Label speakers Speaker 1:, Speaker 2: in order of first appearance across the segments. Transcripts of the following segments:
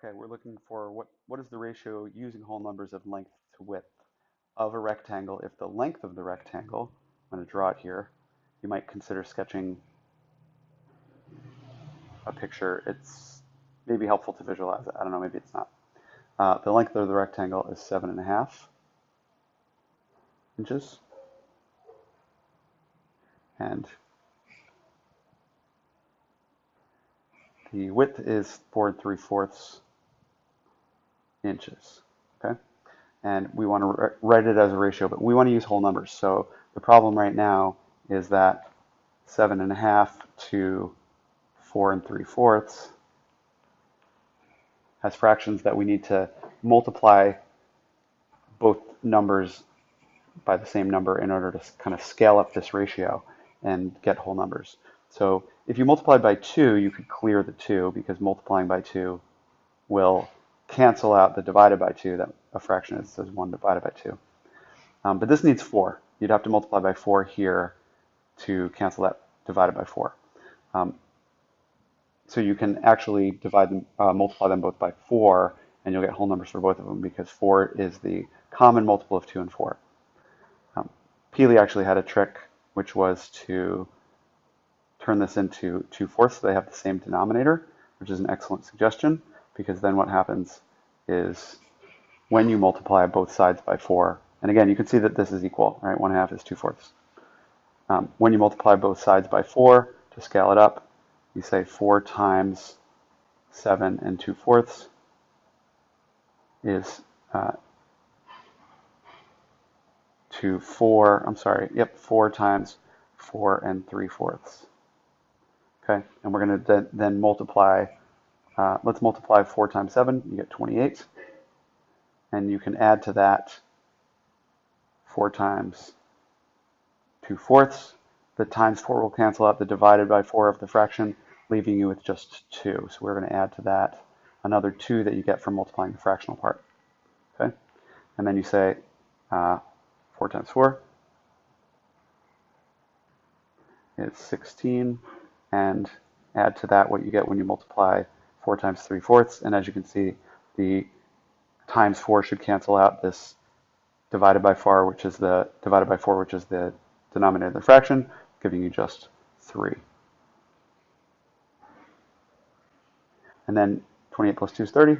Speaker 1: Okay, we're looking for what is the ratio using whole numbers of length to width of a rectangle if the length of the rectangle, I'm going to draw it here, you might consider sketching a picture. It's maybe helpful to visualize it. I don't know, maybe it's not. The length of the rectangle is 7.5 inches, and the width is 4 3/4 inches. Okay, and we want to write it as a ratio, but we want to use whole numbers. So the problem right now is that 7.5 to 4 3/4 has fractions that we need to multiply both numbers by the same number in order to kind of scale up this ratio and get whole numbers. So if you multiply by 2, you could clear the 2 because multiplying by 2 will cancel out the divided by 2 that a fraction is, says 1 divided by 2. But this needs 4. You'd have to multiply by 4 here to cancel that divided by 4. So you can actually multiply them both by 4, and you'll get whole numbers for both of them because 4 is the common multiple of 2 and 4. Peely actually had a trick, which was to turn this into 2/4 so they have the same denominator, which is an excellent suggestion because then what happens is when you multiply both sides by 4, and again, you can see that this is equal, right? 1/2 is 2/4. When you multiply both sides by 4 to scale it up, you say 4 times 7 and 2/4 is 4 times 4 3/4. Okay, and we're going to then multiply, let's multiply 4 times 7, you get 28. And you can add to that 4 times 2/4. The times 4 will cancel out the divided by 4 of the fraction, leaving you with just 2. So we're going to add to that another 2 that you get from multiplying the fractional part. Okay, and then you say 4 times 4 is 16, and add to that what you get when you multiply 4 times 3/4. And as you can see, the times 4 should cancel out this divided by 4, which is the denominator of the fraction, giving you just 3. And then 28 plus 2 is 30.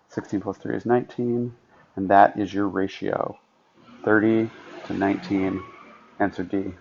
Speaker 1: 16 plus 3 is 19. And that is your ratio, 30 to 19, answer D.